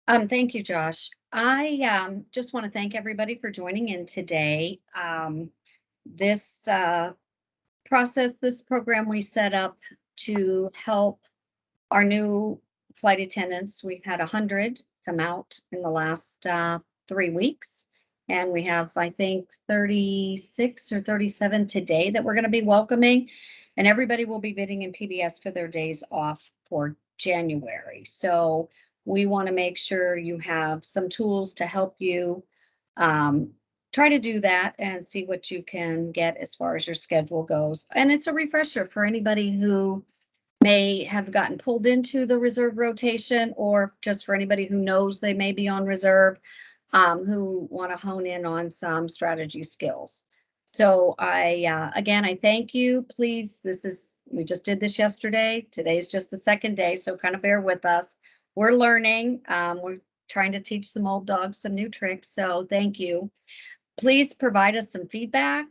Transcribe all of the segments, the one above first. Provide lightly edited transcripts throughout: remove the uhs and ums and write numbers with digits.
Thank you, Josh. I just want to thank everybody for joining in today. This this program we set up to help our new flight attendants. We've had 100 come out in the last 3 weeks, and we have, I think, 36 or 37 today that we're going to be welcoming, and everybody will be bidding in PBS for their days off for January. So we want to make sure you have some tools to help you um, try to do that and see what you can get as far as your schedule goes. And it's a refresher for anybody who may have gotten pulled into the reserve rotation, or just for anybody who knows they may be on reserve, who want to hone in on some strategy skills. So again, I thank you. Please, we just did this yesterday. Today's just the second day, so kind of bear with us. We're learning. We're trying to teach some old dogs some new tricks. So thank you. Please provide us some feedback.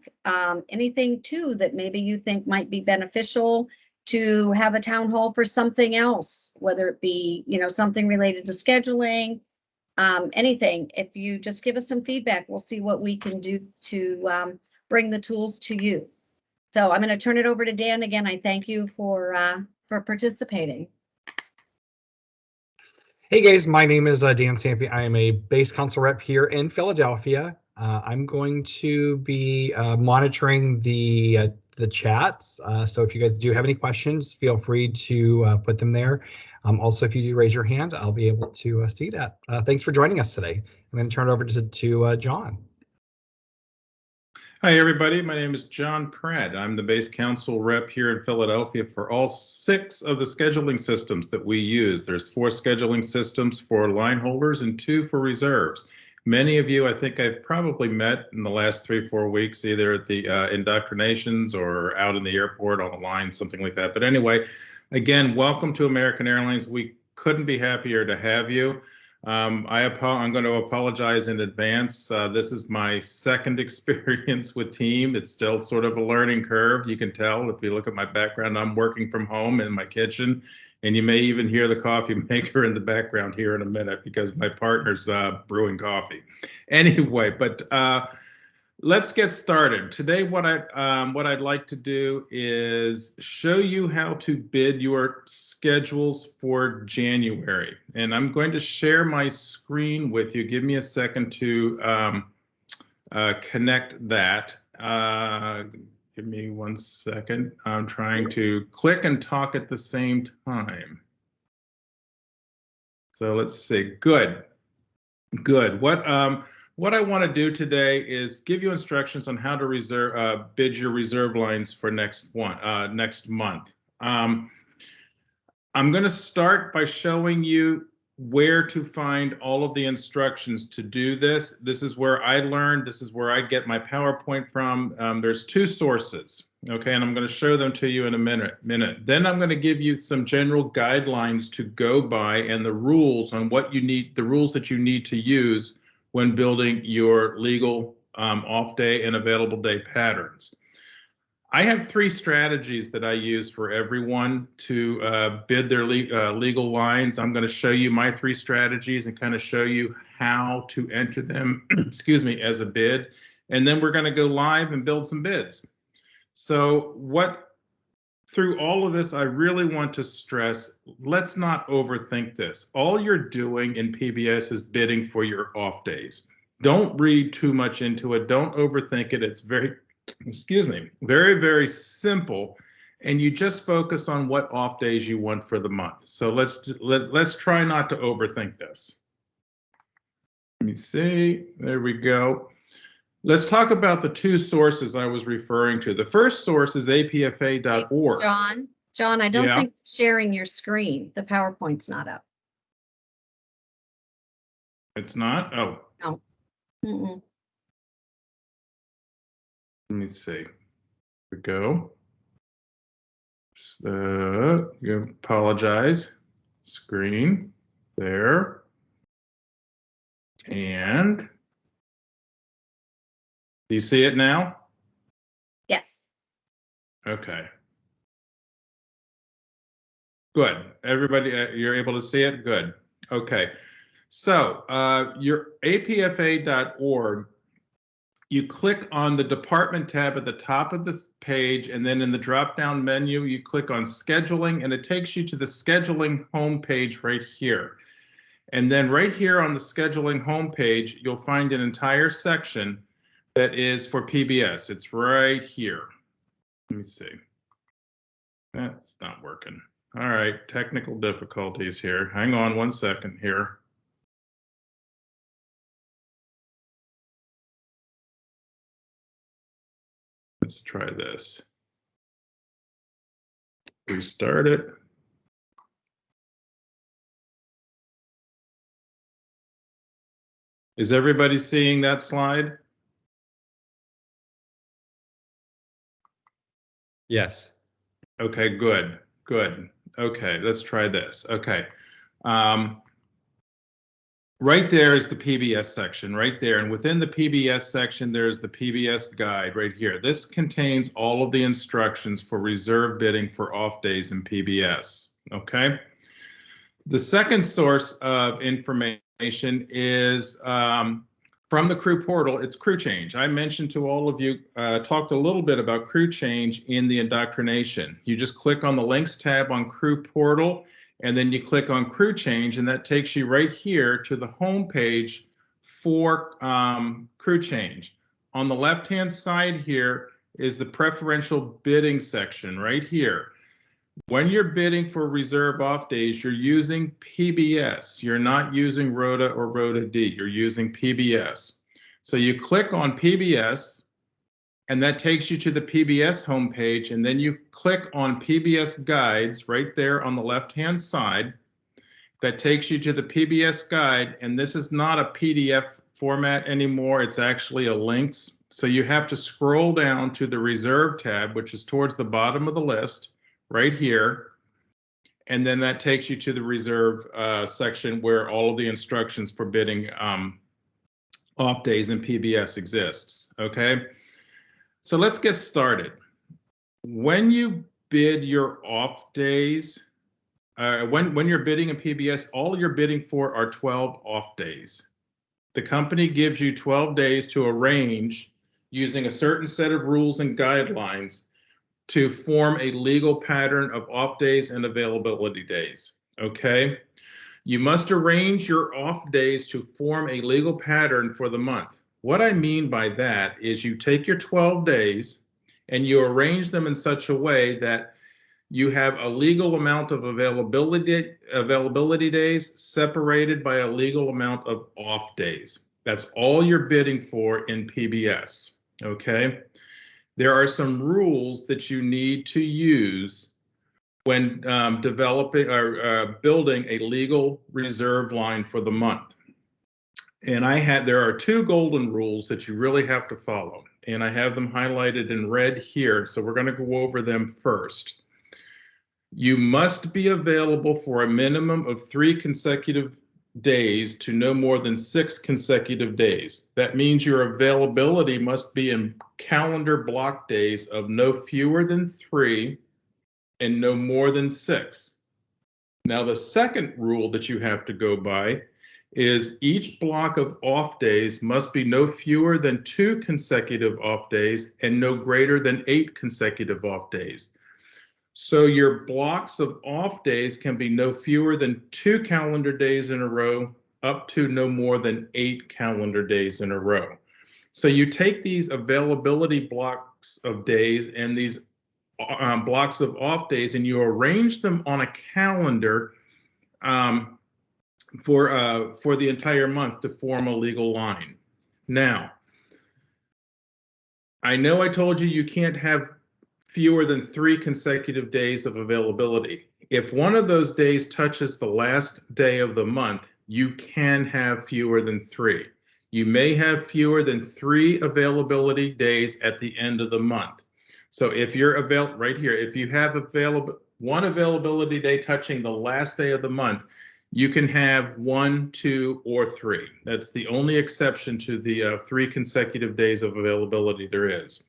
Anything too that maybe you think might be beneficial to have a town hall for something else, whether it be, something related to scheduling, anything. If you just give us some feedback, we'll see what we can do to bring the tools to you. So I'm going to turn it over to Dan again. I thank you for participating. Hey guys, my name is Dan Sampe. I am a base council rep here in Philadelphia. I'm going to be monitoring the chats. So if you guys do have any questions, feel free to put them there. Also, if you do raise your hand, I'll be able to see that. Thanks for joining us today. I'm going to turn it over to John. Hi, everybody. My name is John Pratt. I'm the base council rep here in Philadelphia for all 6 of the scheduling systems that we use. There's 4 scheduling systems for line holders and 2 for reserves. Many of you, I think I've probably met in the last 3-4 weeks, either at the indoctrinations or out in the airport on the line, something like that. But anyway, again, welcome to American Airlines. We couldn't be happier to have you. I'm going to apologize in advance. This is my second experience with team. It's still sort of a learning curve. You can tell if you look at my background, I'm working from home in my kitchen, and you may even hear the coffee maker in the background here in a minute because my partner's brewing coffee. Anyway, but let's get started. Today, what I'd like to do is show you how to bid your schedules for January. And I'm going to share my screen with you. Give me a second to connect that. Give me 1 second. I'm trying to click and talk at the same time. So let's see. Good. What I want to do today is give you instructions on how to bid your reserve lines for next month. I'm going to start by showing you where to find all of the instructions to do this. This is where I learned. This is where I get my PowerPoint from. There's 2 sources, okay, and I'm going to show them to you in a minute. Then I'm going to give you some general guidelines to go by and the rules on what you need, the rules that you need to use when building your legal off day and available day patterns. I have 3 strategies that I use for everyone to bid their legal lines. I'm going to show you my 3 strategies and kind of show you how to enter them, excuse me, as a bid. And then we're going to go live and build some bids. So through all of this, I really want to stress, let's not overthink this. All you're doing in PBS is bidding for your off days. Don't read too much into it. Don't overthink it. It's very, very, very simple. And you just focus on what off days you want for the month. So let's try not to overthink this. Let me see. There we go. Let's talk about the 2 sources I was referring to. The first source is apfa.org. Hey, John, I don't think sharing your screen. The PowerPoint's not up. It's not? Oh. No. Mm-mm. Let me see. Here we go. You apologize. Screen there. And do you see it now? Yes. Okay. Good. Everybody, you're able to see it? Good. Okay. So your apfa.org, you click on the department tab at the top of this page, and then in the drop-down menu, you click on scheduling, and it takes you to the scheduling homepage right here. And then right here on the scheduling homepage, you'll find an entire section that is for PBS. It's right here. Let me see. That's not working. All right, technical difficulties here. Hang on 1 second here. Let's try this. Restart it. Is everybody seeing that slide? Yes. Okay, good, good. Okay, let's try this. Okay. Right there is the PBS section right there. And within the PBS section, there's the PBS guide right here. This contains all of the instructions for reserve bidding for off days in PBS. Okay. The second source of information is from the crew portal. It's crew change. I mentioned to all of you, talked a little bit about crew change in the indoctrination. You just click on the links tab on crew portal, and then you click on crew change, and that takes you right here to the home page for crew change. On the left-hand side here is the preferential bidding section right here. When you're bidding for reserve off days, you're using PBS. You're not using Rota or Rota D. You're using PBS. So you click on PBS, and that takes you to the PBS homepage, and then you click on PBS Guides right there on the left-hand side. That takes you to the PBS Guide, and this is not a PDF format anymore. It's actually a links. So you have to scroll down to the Reserve tab, which is towards the bottom of the list, right here. And then that takes you to the reserve section where all of the instructions for bidding off days in PBS exists. Okay, so let's get started. When you bid your off days, when you're bidding in PBS, all you're bidding for are 12 off days. The company gives you 12 days to arrange using a certain set of rules and guidelines to form a legal pattern of off days and availability days. Okay, you must arrange your off days to form a legal pattern for the month. What I mean by that is you take your 12 days and you arrange them in such a way that you have a legal amount of availability days separated by a legal amount of off days. That's all you're bidding for in PBS. Okay. There are some rules that you need to use when developing or building a legal reserve line for the month. And there are two golden rules that you really have to follow. And I have them highlighted in red here. So we're going to go over them first. You must be available for a minimum of 3 consecutive days to no more than 6 consecutive days. That means your availability must be in calendar block days of no fewer than 3 and no more than 6. Now, the second rule that you have to go by is each block of off days must be no fewer than 2 consecutive off days and no greater than 8 consecutive off days. So your blocks of off days can be no fewer than 2 calendar days in a row, up to no more than 8 calendar days in a row. So you take these availability blocks of days and these blocks of off days and you arrange them on a calendar for the entire month to form a legal line. Now, I know I told you you can't have fewer than 3 consecutive days of availability. If one of those days touches the last day of the month, you can have fewer than 3. You may have fewer than 3 availability days at the end of the month. So if you're right here, if you have one availability day touching the last day of the month, you can have 1, 2, or 3. That's the only exception to the 3 consecutive days of availability there is.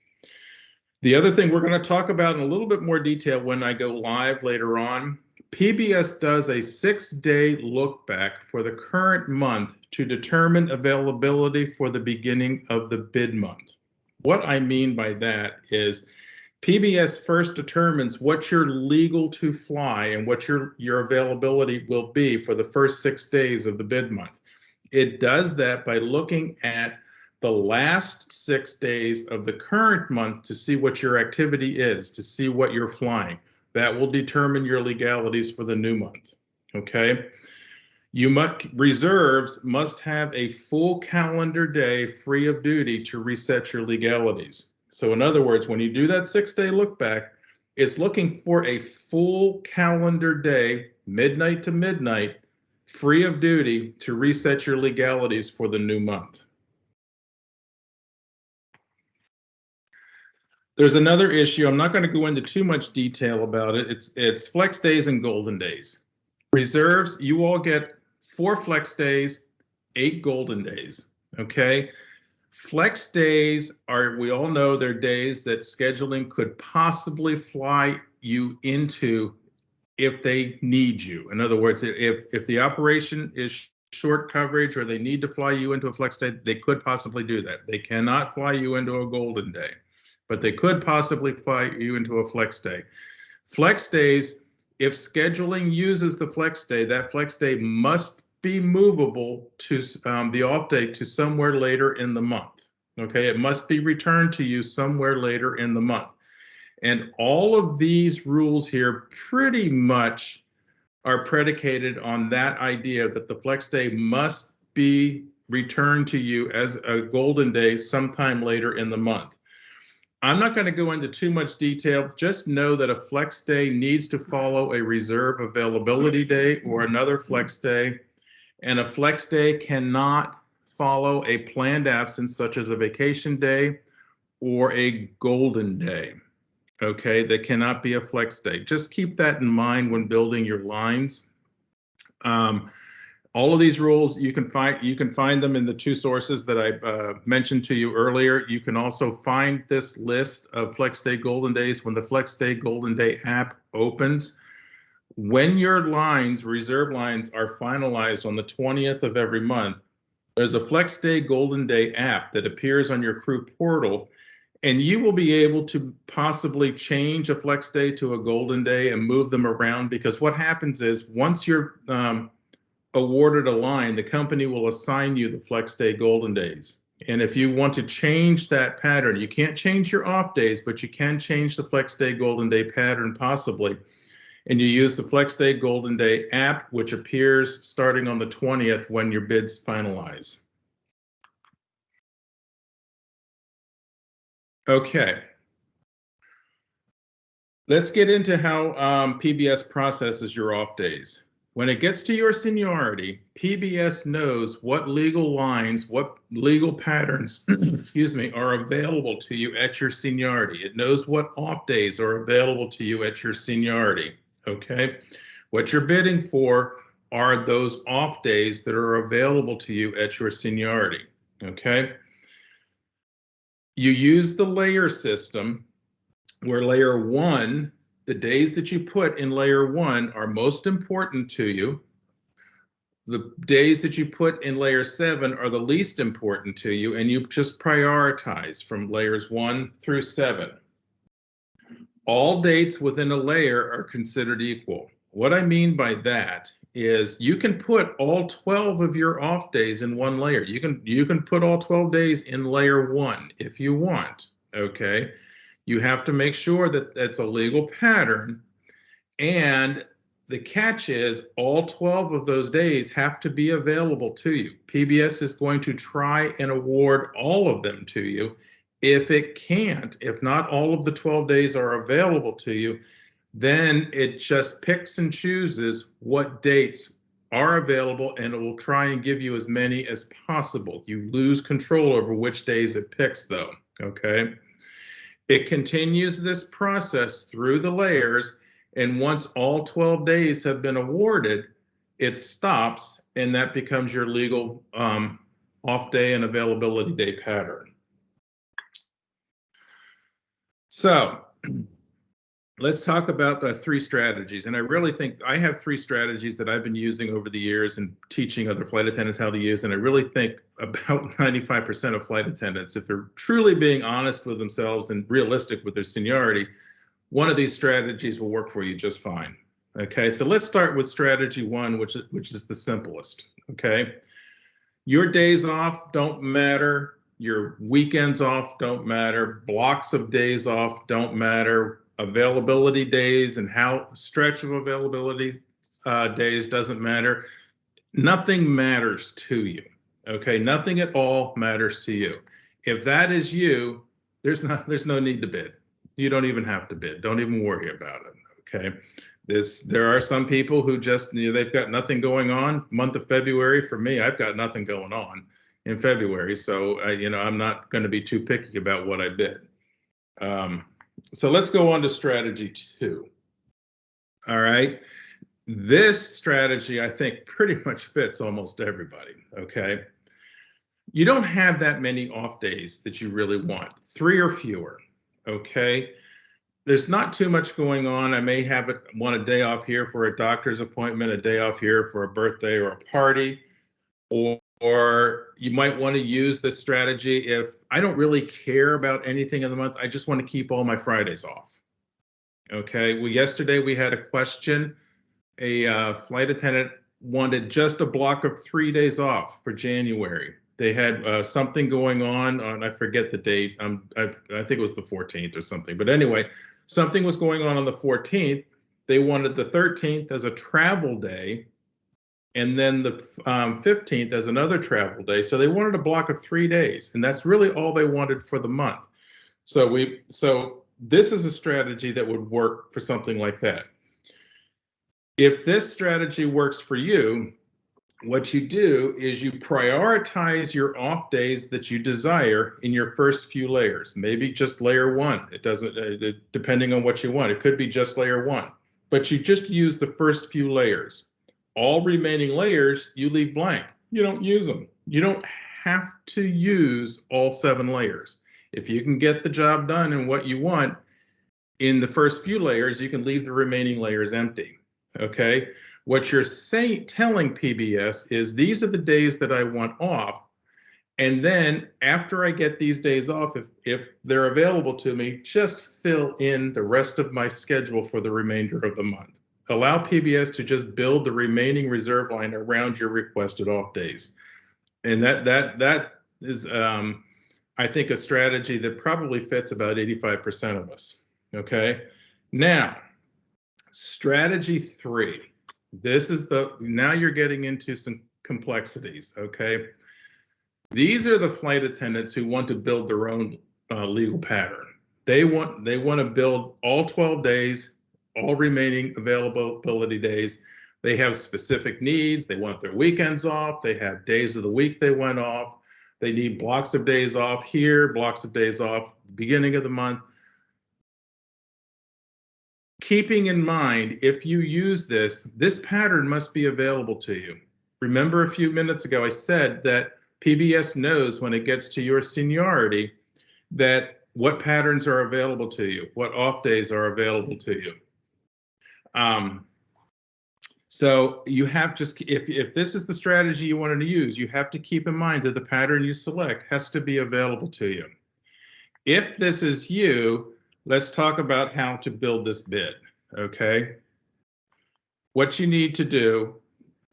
The other thing we're going to talk about in a little bit more detail when I go live later on, PBS does a 6-day look back for the current month to determine availability for the beginning of the bid month. What I mean by that is PBS first determines what you're legal to fly and what your availability will be for the first 6 days of the bid month. It does that by looking at the last 6 days of the current month to see what your activity is, to see what you're flying. That will determine your legalities for the new month, okay? Reserves must have a full calendar day free of duty to reset your legalities. So in other words, when you do that 6-day look back, it's looking for a full calendar day, midnight to midnight, free of duty to reset your legalities for the new month. There's another issue. I'm not going to go into too much detail about it. It's flex days and golden days. Reserves, you all get 4 flex days, 8 golden days. Okay. Flex days are, we all know, they're days that scheduling could possibly fly you into if they need you. In other words, if the operation is short coverage or they need to fly you into a flex day, they could possibly do that. They cannot fly you into a golden day, but they could possibly fly you into a flex day. Flex days, if scheduling uses the flex day, that flex day must be movable to the off day to somewhere later in the month. Okay, it must be returned to you somewhere later in the month. And all of these rules here pretty much are predicated on that idea that the flex day must be returned to you as a golden day sometime later in the month. I'm not going to go into too much detail. Just know that a flex day needs to follow a reserve availability day or another flex day, and a flex day cannot follow a planned absence such as a vacation day or a golden day. Okay, that cannot be a flex day. Just keep that in mind when building your lines. All of these rules you can find them in the 2 sources that I mentioned to you earlier. You can also find this list of flex day golden days when the flex day golden day app opens. When your lines, reserve lines, are finalized on the 20th of every month, there's a flex day golden day app that appears on your crew portal, and you will be able to possibly change a flex day to a golden day and move them around, because what happens is once you're awarded a line, the company will assign you the flex day golden days. And if you want to change that pattern, you can't change your off days, but you can change the flex day golden day pattern possibly. And you use the flex day golden day app, which appears starting on the 20th when your bids finalize. Okay. Let's get into how PBS processes your off days. When it gets to your seniority, PBS knows what legal lines, what legal patterns, excuse me, are available to you at your seniority. It knows what off days are available to you at your seniority, okay? What you're bidding for are those off days that are available to you at your seniority, okay? You use the layer system, where layer 1, the days that you put in layer 1 are most important to you. The days that you put in layer 7 are the least important to you, and you just prioritize from layers 1 through 7. All dates within a layer are considered equal. What I mean by that is you can put all 12 of your off days in one layer. You can put all 12 days in layer 1 if you want, okay? You have to make sure that that's a legal pattern, and the catch is all 12 of those days have to be available to you. PBS is going to try and award all of them to you. If it can't, if not all of the 12 days are available to you, then it just picks and chooses what dates are available, and it will try and give you as many as possible. You lose control over which days it picks, though, okay? It continues this process through the layers, and once all 12 days have been awarded, it stops, and that becomes your legal off day and availability day pattern. So let's talk about the 3 strategies. And I really think I have 3 strategies that I've been using over the years and teaching other flight attendants how to use. And I really think about 95% of flight attendants, if they're truly being honest with themselves and realistic with their seniority, one of these strategies will work for you just fine. Okay, so let's start with strategy 1, which is the simplest. Okay, your days off don't matter. Your weekends off don't matter. Blocks of days off don't matter. Availability days and how stretch of availability days doesn't matter. Nothing matters to you. Okay, nothing at all matters to you. If that is you, there's no need to bid. You don't even have to bid. Don't even worry about it. Okay. There are some people who just, they've got nothing going on. Month of February, for me, I've got nothing going on in February. So, I'm not going to be too picky about what I bid. So let's go on to strategy 2. All right. This strategy, I think, pretty much fits almost everybody. Okay. You don't have that many off days that you really want, 3 or fewer. Okay. There's not too much going on. I may want a day off here for a doctor's appointment, a day off here for a birthday or a party, or you might want to use this strategy if I don't really care about anything in the month. I just want to keep all my Fridays off. Okay. Well, yesterday we had a question. A flight attendant wanted just a block of 3 days off for January. They had something going on I forget the date. I think it was the 14th or something. But anyway, something was going on the 14th. They wanted the 13th as a travel day, and then the 15th as another travel day. So they wanted a block of 3 days, and that's really all they wanted for the month. So this is a strategy that would work for something like that. If this strategy works for you, what you do is you prioritize your off days that you desire in your first few layers. Maybe just layer 1. It doesn't, depending on what you want. It could be just layer 1, but you just use the first few layers. All remaining layers, you leave blank. You don't use them. You don't have to use all 7 layers. If you can get the job done and what you want in the first few layers, you can leave the remaining layers empty. Okay, what you're telling PBS is these are the days that I want off, and then after I get these days off, if they're available to me, just fill in the rest of my schedule for the remainder of the month. Allow PBS to just build the remaining reserve line around your requested off days, and that is, I think, a strategy that probably fits about 85% of us. Okay, now. Strategy 3. This is now you're getting into some complexities, okay? These are the flight attendants who want to build their own legal pattern. They want to build all 12 days, all remaining availability days. They have specific needs. They want their weekends off. They have days of the week they went off. They need blocks of days off here, blocks of days off at the beginning of the month. Keeping in mind, if you use this pattern must be available to you. Remember a few minutes ago, I said that PBS knows when it gets to your seniority that what patterns are available to you, what off days are available to you. So you have if this is the strategy you wanted to use, you have to keep in mind that the pattern you select has to be available to you. If this is you, let's talk about how to build this bid, okay? What you need to do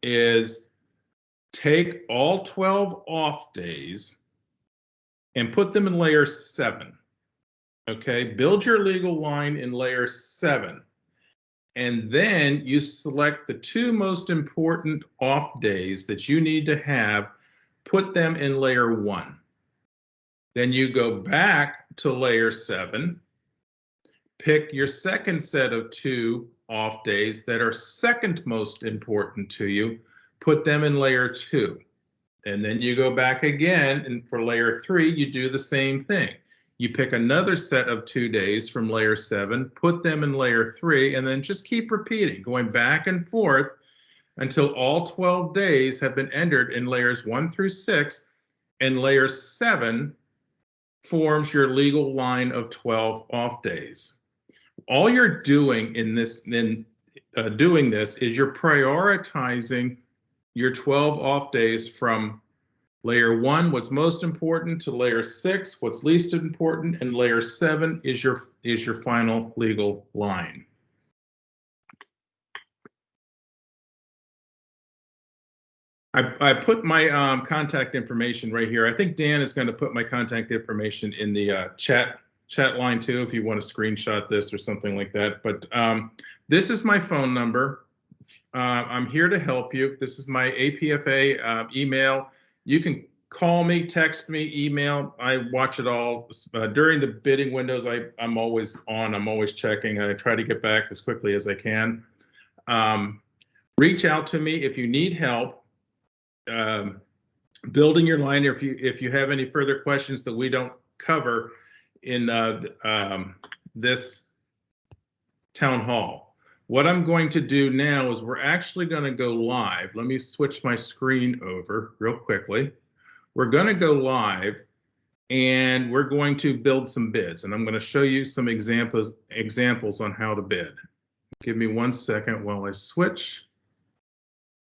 is take all 12 off days and put them in layer 7, okay? Build your legal line in layer 7, and then you select the 2 most important off days that you need to have, put them in layer 1. Then you go back to layer 7, pick your second set of 2 off days that are second most important to you, put them in layer 2. And then you go back again, and for layer 3, you do the same thing. You pick another set of 2 days from layer 7, put them in layer 3, and then just keep repeating, going back and forth until all 12 days have been entered in layers 1 through 6, and layer 7 forms your legal line of 12 off days. all you're doing in this, doing this is you're prioritizing your 12 off days from layer 1, what's most important, to layer 6, what's least important, and layer 7 is your final legal line. I put my contact information right here. I think Dan is going to put my contact information in the chat line too, if you want to screenshot this or something like that. But this is my phone number. I'm here to help you. This is my APFA email. You can call me, text me, email. I watch it all. During the bidding windows, I'm always on. I'm always checking. I try to get back as quickly as I can. Reach out to me if you need help building your line. If you have any further questions that we don't cover in this town hall. What I'm going to do now is we're actually going to go live. Let me switch my screen over real quickly. We're going to go live and we're going to build some bids, and I'm going to show you some examples on how to bid. Give me 1 second while I switch.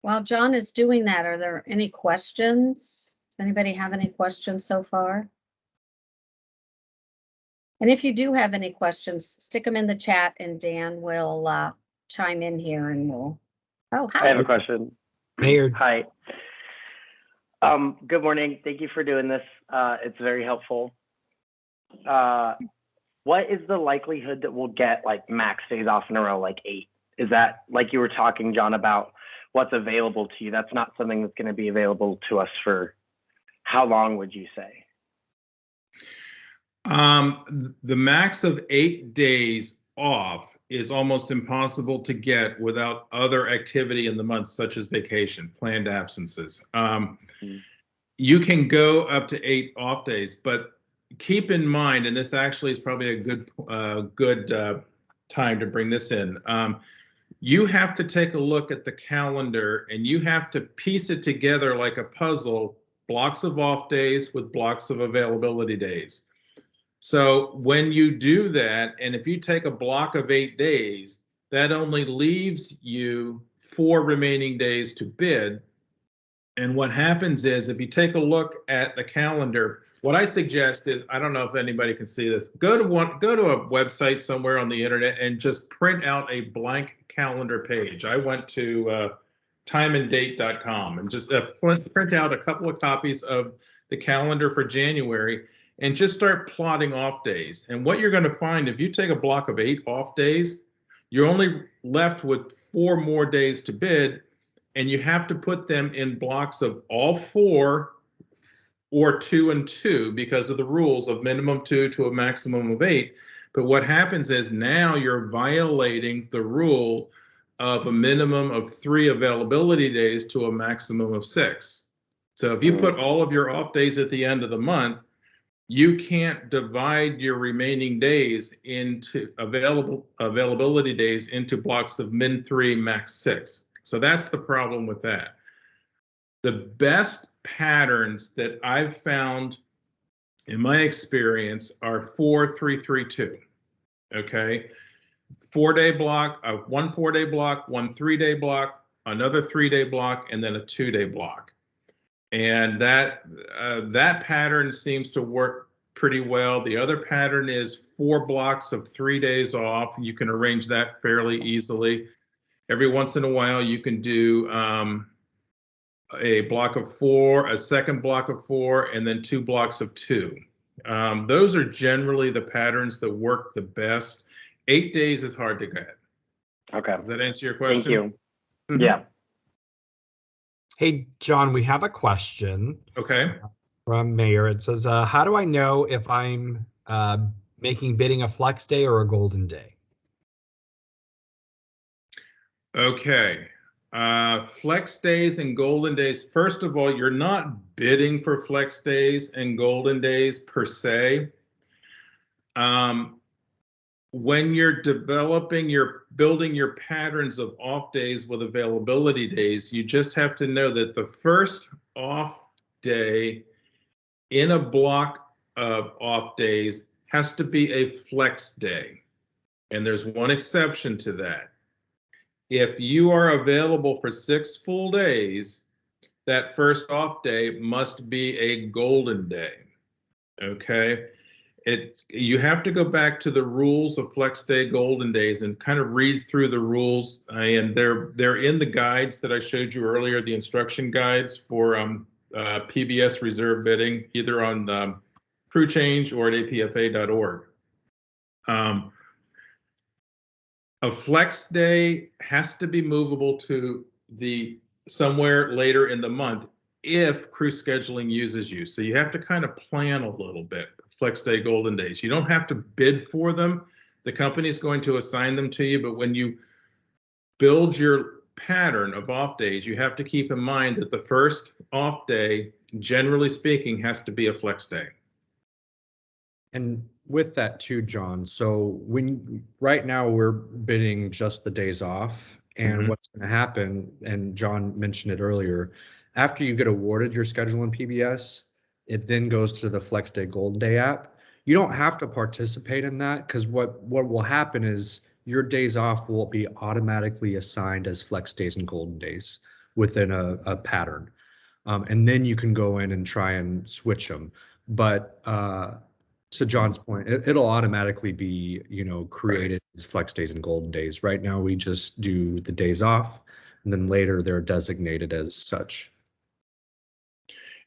While John is doing that, are there any questions? Does anybody have any questions so far? And if you do have any questions, stick them in the chat and Dan will chime in here and we'll. Oh, hi. I have a question. Mayor. Hi. Good morning. Thank you for doing this. It's very helpful. What is the likelihood that we'll get like max days off in a row, like 8? Is that, like you were talking, John, about what's available to you? That's not something that's going to be available to us for how long, would you say? The max of 8 days off is almost impossible to get without other activity in the month, such as vacation, planned absences. You can go up to 8 off days, but keep in mind, and this actually is probably a good time to bring this in. You have to take a look at the calendar and you have to piece it together like a puzzle, blocks of off days with blocks of availability days. So when you do that, and if you take a block of 8 days, that only leaves you 4 remaining days to bid. And what happens is, if you take a look at the calendar, what I suggest is, I don't know if anybody can see this, go to a website somewhere on the internet and just print out a blank calendar page. I went to timeanddate.com and just print out a couple of copies of the calendar for January and just start plotting off days. And what you're going to find, if you take a block of 8 off days, you're only left with 4 more days to bid, and you have to put them in blocks of all 4 or 2 and 2 because of the rules of minimum 2 to a maximum of 8. But what happens is now you're violating the rule of a minimum of 3 availability days to a maximum of 6. So if you put all of your off days at the end of the month, you can't divide your remaining days into availability days into blocks of min 3, max 6. So that's the problem with that. The best patterns that I've found in my experience are 4-3-3-2. Okay, 4-day block, 1 4-day block, 1 3-day block, another 3-day block, and then a 2-day block. And that pattern seems to work pretty well. The other pattern is 4 blocks of 3 days off. You can arrange that fairly easily. Every once in a while, you can do a block of 4, a second block of 4, and then 2 blocks of 2. Those are generally the patterns that work the best. 8 days is hard to get. Okay. Does that answer your question? Thank you. Mm-hmm. Yeah. Hey, John, we have a question. Okay. From Mayor. It says, how do I know if I'm making bidding a flex day or a golden day? Okay. Flex days and golden days. First of all, you're not bidding for flex days and golden days per se. When you're building your patterns of off days with availability days, you just have to know that the first off day in a block of off days has to be a flex day. And there's one exception to that. If you are available for 6 full days, that first off day must be a golden day. Okay? You have to go back to the rules of flex day golden days and kind of read through the rules, and they're in the guides that I showed you earlier, the instruction guides for PBS reserve bidding, either on crew change or at apfa.org. A flex day has to be movable to the somewhere later in the month if crew scheduling uses you. So you have to kind of plan a little bit. Flex day golden days. You don't have to bid for them. The company is going to assign them to you, but when you build your pattern of off days, you have to keep in mind that the first off day, generally speaking, has to be a flex day. And with that too, John, so right now we're bidding just the days off, and what's going to happen, and John mentioned it earlier, after you get awarded your schedule in PBS, it then goes to the Flex Day Golden Day app. You don't have to participate in that, because what will happen is your days off will be automatically assigned as flex days and golden days within a pattern. And then you can go in and try and switch them. But to John's point, it'll automatically be, created as flex days and golden days. Right now, we just do the days off, and then later they're designated as such.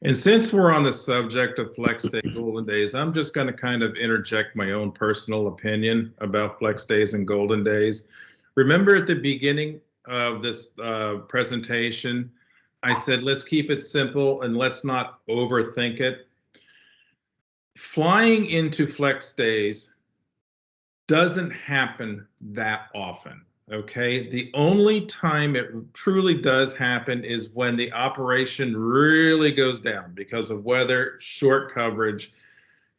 And since we're on the subject of flex day golden days, I'm just going to kind of interject my own personal opinion about flex days and golden days. Remember at the beginning of this presentation, I said, let's keep it simple and let's not overthink it. Flying into flex days doesn't happen that often. Okay, the only time it truly does happen is when the operation really goes down because of weather, short coverage.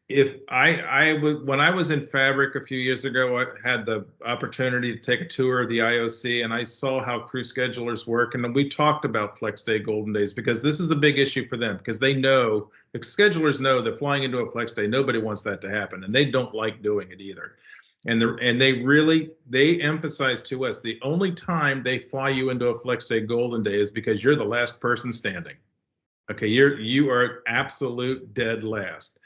If when I was in Fabric a few years ago, I had the opportunity to take a tour of the IOC, and I saw how crew schedulers work, and we talked about flex day golden days because this is the big issue for them, because they know, the schedulers know that flying into a flex day, nobody wants that to happen, and they don't like doing it either. And they emphasize to us the only time they fly you into a flex day golden day is because you're the last person standing. Okay, you are absolute dead last.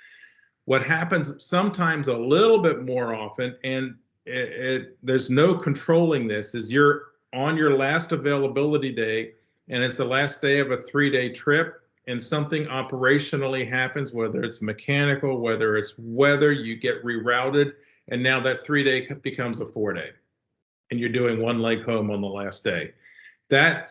What happens sometimes a little bit more often, and there's no controlling this, is you're on your last availability day, and it's the last day of a 3-day trip, and something operationally happens, whether it's mechanical, whether it's weather, you get rerouted. And now that 3-day becomes a 4-day, and you're doing one leg home on the last day. That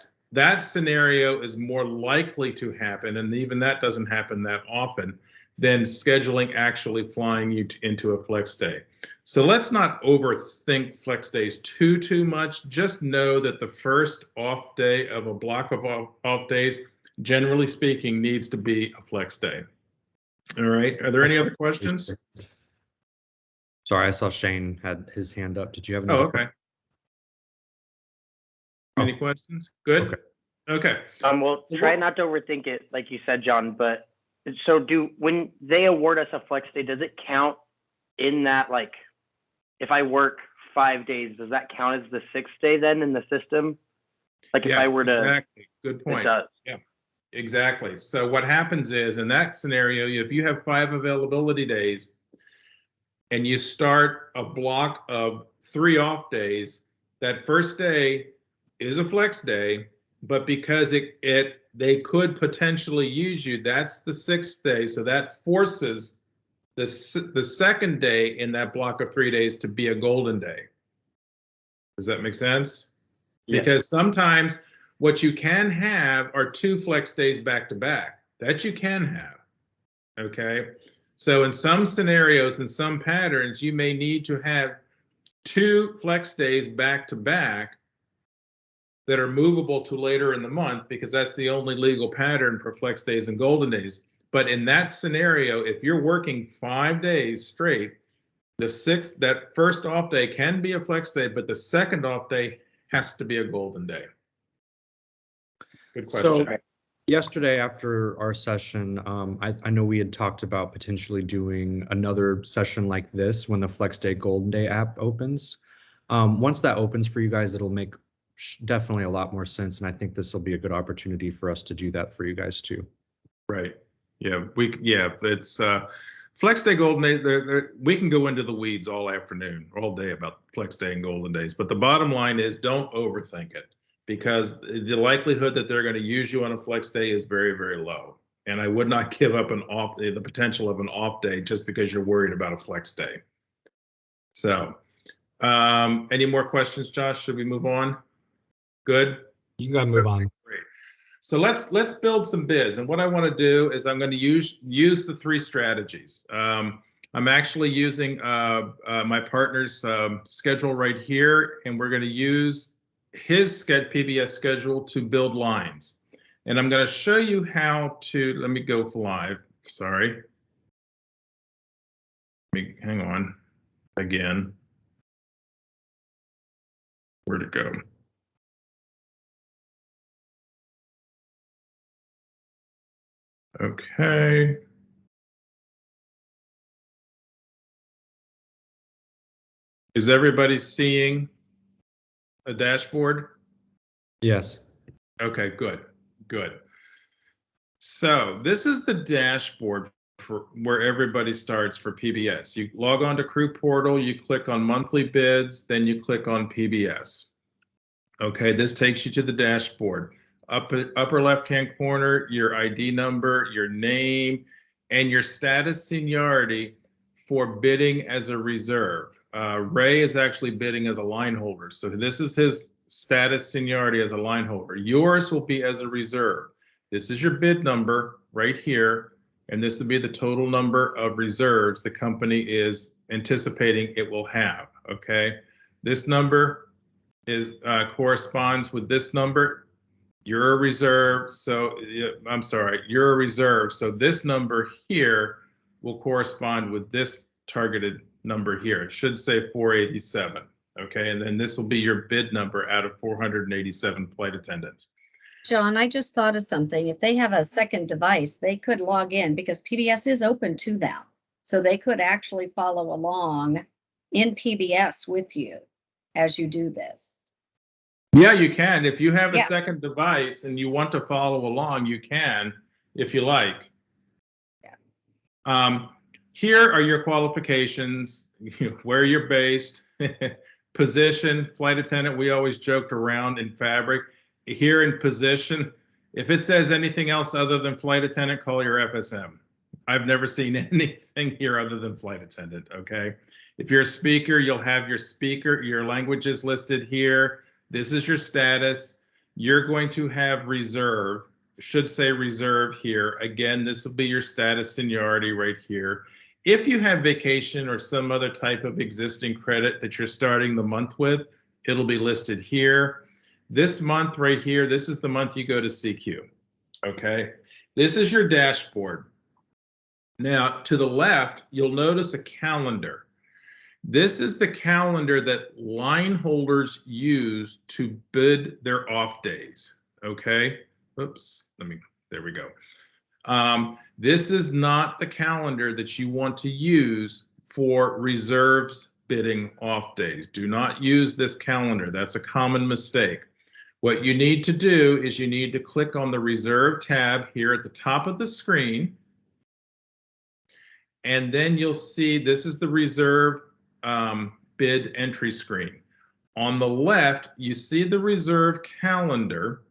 scenario is more likely to happen, and even that doesn't happen that often, than scheduling actually flying you into a flex day. So let's not overthink flex days too much. Just know that the first off day of a block of off days, generally speaking, needs to be a flex day. All right. Are there any other questions? Sorry, I saw Shane had his hand up. Did you have any? Oh, okay. Any questions? Good. Okay. Well, try not to overthink it, like you said, John. But so, when they award us a flex day, does it count in that? Like, if I work 5 days, does that count as the 6th day then in the system? Like, yes, if I were to. Exactly. Good point. Yeah. Exactly. So what happens is, in that scenario, if you have 5 availability days, and you start a block of 3 off days, that first day is a flex day, but because they could potentially use you, that's the 6th day. So that forces the second day in that block of 3 days to be a golden day. Does that make sense? Yeah. Because sometimes what you can have are 2 flex days back to back. That you can have. Okay. So in some scenarios, in some patterns, you may need to have 2 flex days back to back that are movable to later in the month, because that's the only legal pattern for flex days and golden days. But in that scenario, if you're working 5 days straight, that first off day can be a flex day, but the second off day has to be a golden day. Good question. So, yesterday after our session, I know we had talked about potentially doing another session like this when the Flex Day Golden Day app opens. Once that opens for you guys, it'll make definitely a lot more sense. And I think this will be a good opportunity for us to do that for you guys too. Right. Yeah, it's Flex Day, Golden Day. We can go into the weeds all afternoon, all day about Flex Day and Golden Days. But the bottom line is don't overthink it, because the likelihood that they're going to use you on a Flex Day is very, very low. And I would not give up the potential of an off day just because you're worried about a Flex Day. So, any more questions, Josh? Should we move on? Good. You gotta move on. Great. So let's build some bids. And what I want to do is I'm going to use the 3 strategies. I'm actually using my partner's schedule right here, and we're going to use his PBS schedule to build lines. And I'm going to show you how to, let me go live. Sorry. Hang on again. Where'd it go? Okay. Is everybody seeing a dashboard? Yes. Okay, good. So this is the dashboard for where everybody starts for PBS. You log on to Crew Portal, you click on monthly bids, then you click on PBS. Okay, this takes you to the dashboard. Upper left-hand corner, your ID number, your name, and your status seniority for bidding as a reserve. Ray is actually bidding as a line holder. So this is his status seniority as a line holder. Yours will be as a reserve. This is your bid number right here, and this will be the total number of reserves the company is anticipating it will have, okay? This number is corresponds with this number. You're a reserve, so I'm sorry, you're a reserve. So this number here will correspond with this targeted number here. It should say 487, okay? And then this will be your bid number out of 487 flight attendants. John, I just thought of something. If they have a second device, they could log in because PBS is open to them. So they could actually follow along in PBS with you as you do this. Yeah, you can. If you have a Yeah. second device and you want to follow along, you can, if you like. Yeah. Here are your qualifications, where you're based, position, flight attendant. We always joked around in fabric. Here in position, if it says anything else other than flight attendant, call your FSM. I've never seen anything here other than flight attendant, okay? If you're a speaker, you'll have your speaker, your languages listed here. This is your status. You're going to have reserve, should say reserve here. Again, this will be your status seniority right here. If you have vacation or some other type of existing credit that you're starting the month with, it'll be listed here. This month right here, this is the month you go to CQ, okay? This is your dashboard. Now, to the left, you'll notice a calendar. This is the calendar that line holders use to bid their off days, okay? Oops, there we go. This is not the calendar that you want to use for reserves bidding off days. Do not use this calendar. That's a common mistake. What you need to do is you need to click on the reserve tab here at the top of the screen. And then you'll see this is the reserve bid entry screen. On the left, you see the reserve calendar.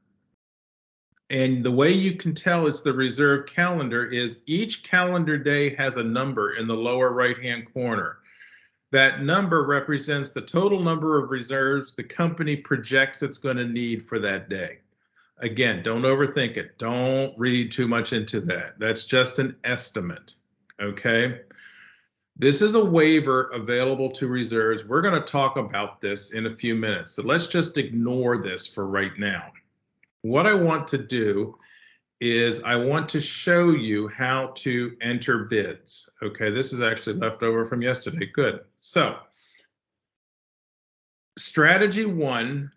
And the way you can tell it's the reserve calendar is each calendar day has a number in the lower right-hand corner. That number represents the total number of reserves the company projects it's going to need for that day. Again, don't overthink it. Don't read too much into that. That's just an estimate, okay? This is a waiver available to reserves. We're going to talk about this in a few minutes, so let's just ignore this for right now. What I want to do is I want to show you how to enter bids. Okay, this is actually left over from yesterday. Good. So, strategy 1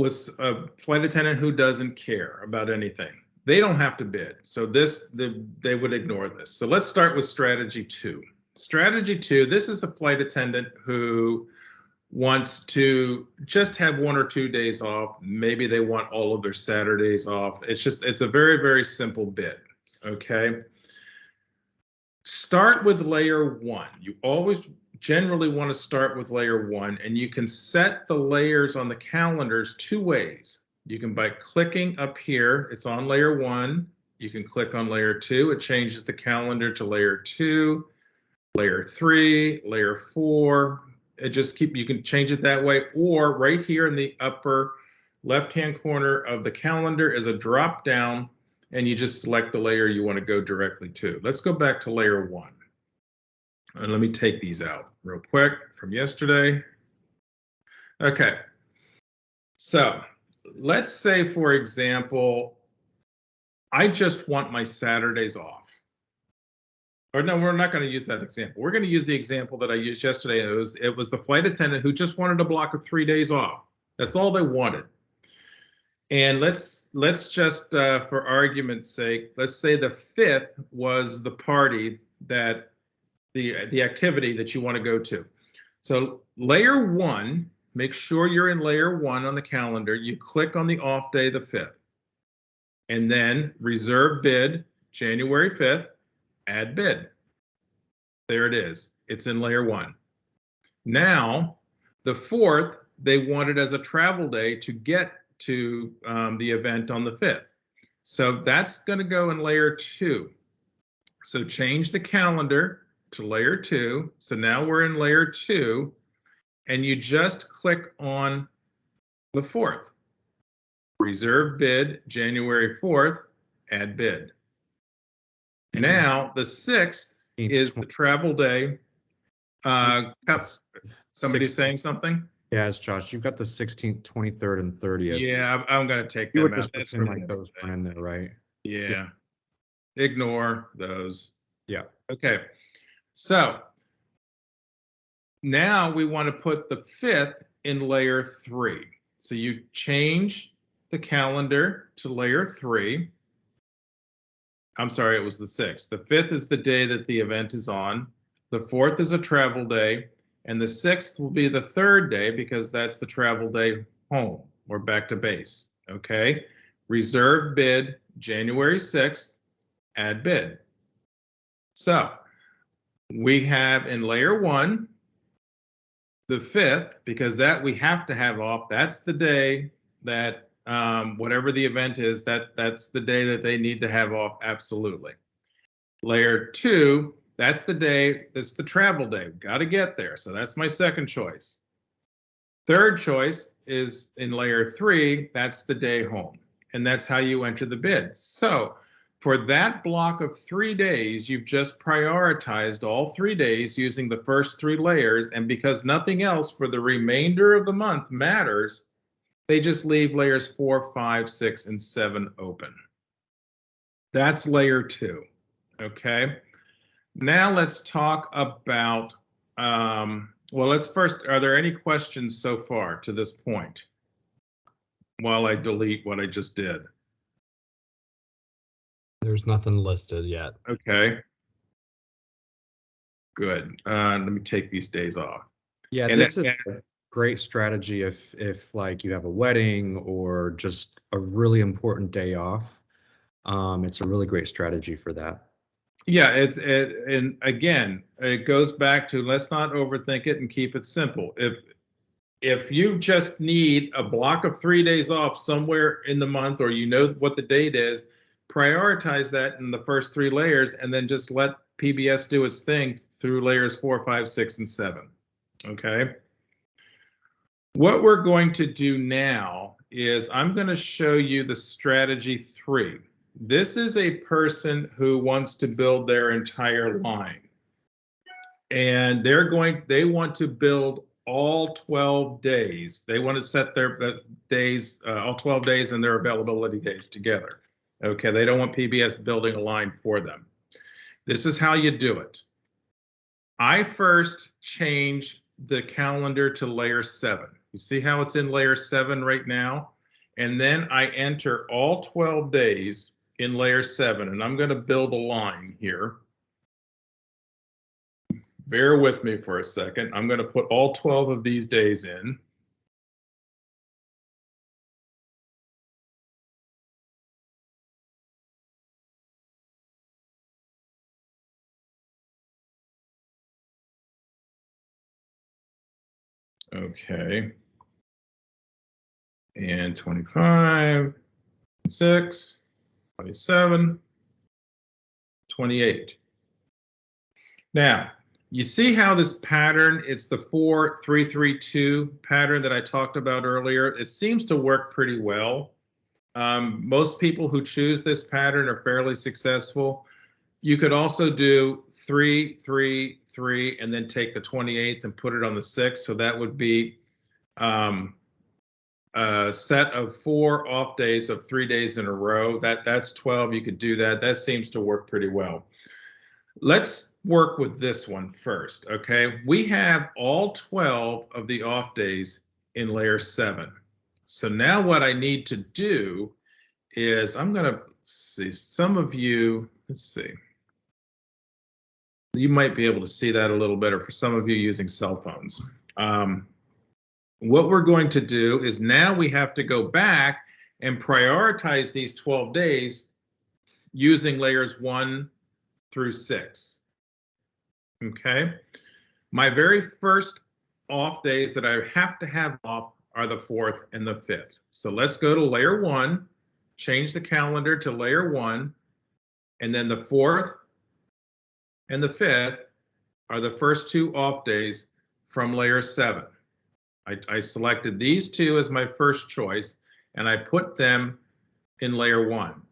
was a flight attendant who doesn't care about anything. They don't have to bid. So they would ignore this. So let's start with strategy 2. Strategy 2, this is a flight attendant who wants to just have 1 or 2 days off. Maybe they want all of their Saturdays off. It's a very, very simple bid, okay? Start with layer 1. You always generally want to start with layer 1, and you can set the layers on the calendars 2 ways. You can by clicking up here, it's on layer 1. You can click on layer 2, it changes the calendar to layer 2, layer 3, layer 4. You can change it that way, or right here in the upper left-hand corner of the calendar is a drop down, and you just select the layer you want to go directly to. Let's go back to layer 1. And let me take these out real quick from yesterday. Okay. So let's say, for example, I just want my Saturdays off. Or no, we're not going to use that example. We're going to use the example that I used yesterday. It was the flight attendant who just wanted a block of 3 days off. That's all they wanted. And let's just, for argument's sake, let's say the 5th was the party that the activity that you want to go to. So layer 1, make sure you're in layer 1 on the calendar. You click on the off day, the 5th, and then reserve bid, January 5th, add bid. There it is. It's in layer 1. Now, the 4th, they wanted as a travel day to get to the event on the 5th. So that's going to go in layer 2. So change the calendar to layer 2. So now we're in layer 2, and you just click on the 4th. Reserve bid, January 4th, add bid. Now, the 6th is the travel day. Somebody saying something? Yeah, it's Josh. You've got the 16th, 23rd, and 30th. Yeah, I'm going to take You them would just out. That's pretend for like those were in there, right? Yeah. Ignore those. Yeah. Okay. So now we want to put the 5th in layer 3. So you change the calendar to layer 3. I'm sorry, it was the 6th. The 5th is the day that the event is on. The 4th is a travel day. And the 6th will be the 3rd day because that's the travel day home or back to base. Okay. Reserve bid, January 6th, add bid. So we have in layer 1, the 5th, because that we have to have off. That's the day that whatever the event is, that's the day that they need to have off. Absolutely. Layer 2, that's the day, that's the travel day. Got to get there. So that's my second choice. Third choice is in layer 3, that's the day home. And that's how you enter the bid. So for that block of 3 days, you've just prioritized all 3 days using the first 3 layers. And because nothing else for the remainder of the month matters, they just leave layers 4, 5, 6, and 7 open. That's layer 2. Okay. Now let's talk about, well, let's first, are there any questions so far to this point while I delete what I just did? There's nothing listed yet. Okay. Good. Let me take these days off. Yeah, And this is a great strategy if like you have a wedding or just a really important day off. It's a really great strategy for that. Yeah, and again, it goes back to let's not overthink it and keep it simple. If you just need a block of 3 days off somewhere in the month, or you know what the date is, prioritize that in the first 3 layers, and then just let PBS do its thing through layers 4, 5, 6, and 7. Okay. What we're going to do now is I'm going to show you the strategy 3. This is a person who wants to build their entire line. And they want to build all 12 days. They want to set their days, all 12 days and their availability days together. Okay, they don't want PBS building a line for them. This is how you do it. I first change the calendar to layer 7. You see how it's in layer 7 right now? And then I enter all 12 days in layer 7, and I'm going to build a line here. bear with me for a second. I'm going to put all 12 of these days in. Okay. And 25, 26, 27, 28. Now, you see how this pattern, it's the 4-3-3-2 pattern that I talked about earlier. It seems to work pretty well. Most people who choose this pattern are fairly successful. You could also do 3-3-3 and then take the 28th and put it on the 6th. So that would be a set of 4 off days of 3 days in a row. That's 12. You could do that. That seems to work pretty well. Let's work with this one first, okay? We have all 12 of the off days in layer 7. So now what I need to do is I'm going to see some of you, let's see. You might be able to see that a little better for some of you using cell phones. What we're going to do is now we have to go back and prioritize these 12 days using layers 1 through 6. Okay. My very first off days that I have to have off are the 4th and the 5th. So let's go to layer 1, change the calendar to layer 1, and then the 4th and the 5th are the first 2 off days from layer 7. I selected these 2 as my first choice, and I put them in layer 1.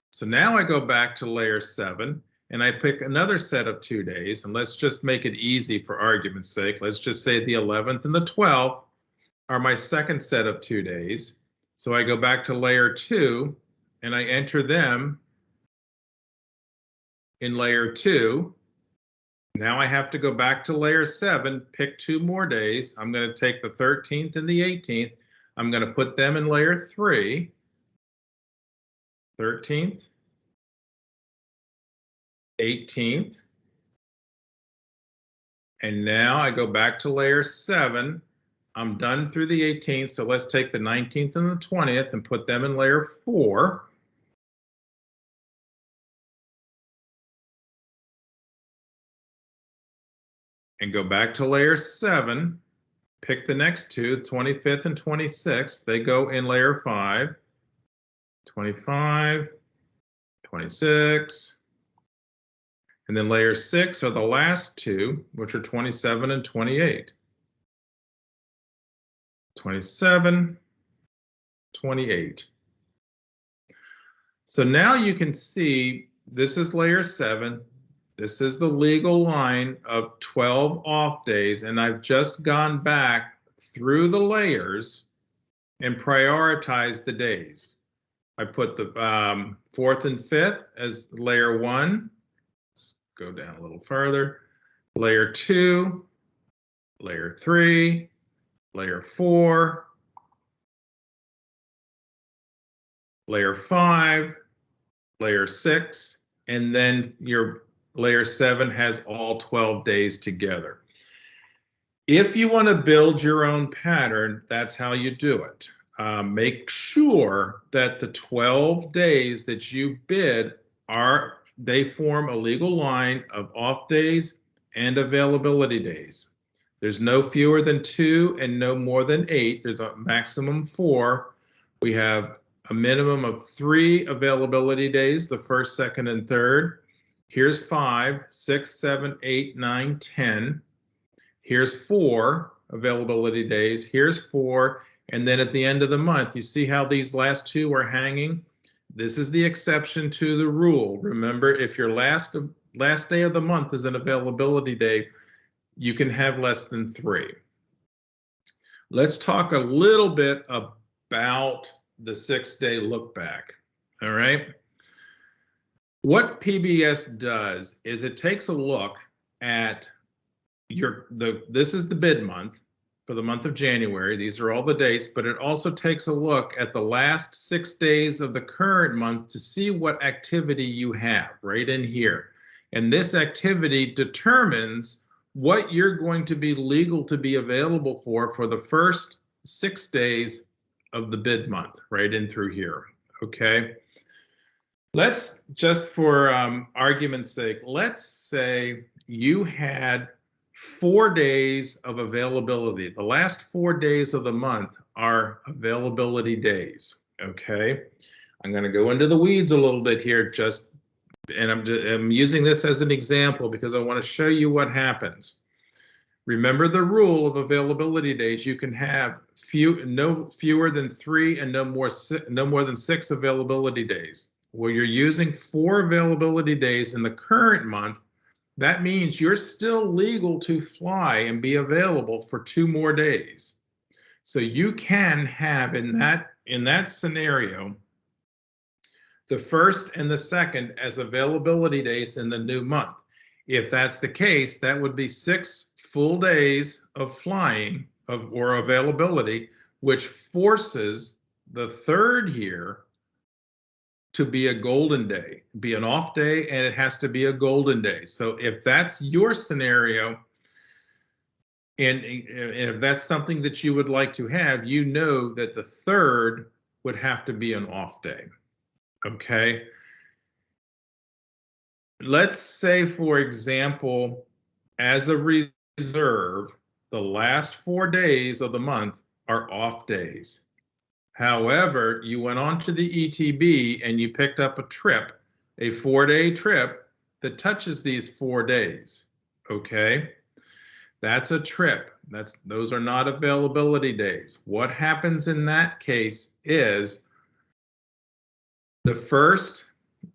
So now I go back to layer 7, and I pick another set of 2 days, and let's just make it easy for argument's sake. Let's just say the 11th and the 12th are my second set of 2 days. So I go back to layer 2, and I enter them in layer 2. Now I have to go back to layer 7, pick 2 more days. I'm going to take the 13th and the 18th. I'm going to put them in layer 3. 13th, 18th. And now I go back to layer 7. I'm done through the 18th, so let's take the 19th and the 20th and put them in layer 4. And go back to layer 7, pick the next 2, 25th and 26th. They go in layer 5, 25, 26, and then layer 6 are the last 2, which are 27 and 28. 27, 28. So now you can see this is layer 7. This is the legal line of 12 off days, and I've just gone back through the layers and prioritized the days. I put the 4th and 5th as layer 1. Let's go down a little further. Layer 2, layer 3, layer 4, layer 5, layer 6, and then your layer 7 has all 12 days together. If you want to build your own pattern, that's how you do it. Make sure that the 12 days that you bid they form a legal line of off days and availability days. There's no fewer than 2 and no more than 8. There's a maximum 4. We have a minimum of 3 availability days, the 1st, 2nd, and 3rd. Here's 5, 6, 7, 8, 9, 10. Here's 4 availability days. Here's 4. And then at the end of the month, you see how these last 2 are hanging? This is the exception to the rule. Remember, if your last day of the month is an availability day, you can have less than 3. Let's talk a little bit about the 6-day look back. All right. What PBS does is it takes a look at this is the bid month for the month of January. These are all the dates, but it also takes a look at the last 6 days of the current month to see what activity you have right in here. And this activity determines what you're going to be legal to be available for the first 6 days of the bid month, right in through here, okay? Let's, just for argument's sake, let's say you had 4 days of availability. The last 4 days of the month are availability days, okay? I'm going to go into the weeds a little bit here, and I'm using this as an example because I want to show you what happens. Remember the rule of availability days. You can have no fewer than 3 and no more than 6 availability days. Well, you're using 4 availability days in the current month. That means you're still legal to fly and be available for 2 more days. So you can have in that scenario the first and the second as availability days in the new month. If that's the case, that would be 6 full days of flying or availability, which forces the third here to be a golden day, be an off day, and it has to be a golden day. So if that's your scenario, and if that's something that you would like to have, you know that the third would have to be an off day, okay? Let's say, for example, as a reserve, the last 4 days of the month are off days. However, you went on to the ETB and you picked up a trip, a 4-day trip that touches these 4 days, okay? That's a trip. Those are not availability days. What happens in that case is the first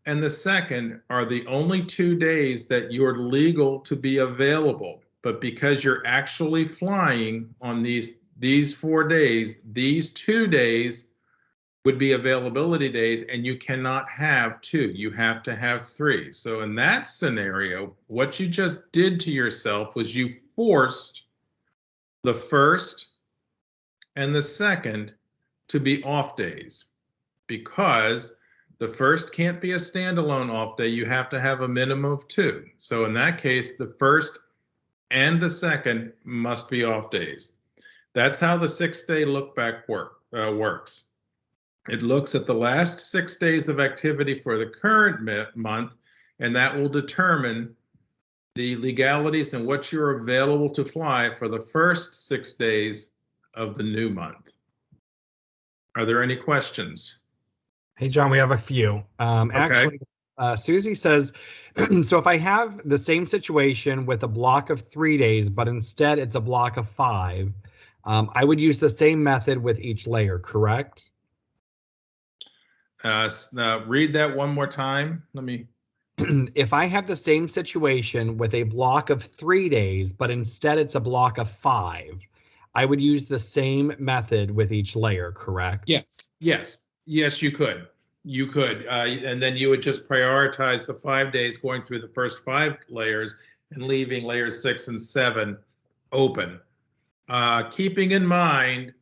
and the second are the only 2 days that you're legal to be available. But because you're actually flying on these 4 days, these 2 days would be availability days, and you cannot have 2. You have to have 3. So in that scenario, what you just did to yourself was you forced the first and the second to be off days, because the first can't be a standalone off day. You have to have a minimum of 2. So in that case, the first and the second must be off days. That's how the 6-day look back works. It looks at the last 6 days of activity for the current month, and that will determine the legalities and what you're available to fly for the first 6 days of the new month. Are there any questions? Hey, John, we have a few. Actually, Susie says, so if I have the same situation with a block of 3 days, but instead it's a block of 5, I would use the same method with each layer, correct? Read that one more time. If I have the same situation with a block of 3 days, but instead it's a block of 5, I would use the same method with each layer, correct? Yes, you could. You could, and then you would just prioritize the 5 days going through the first 5 layers and leaving layers 6 and 7 open. Keeping in mind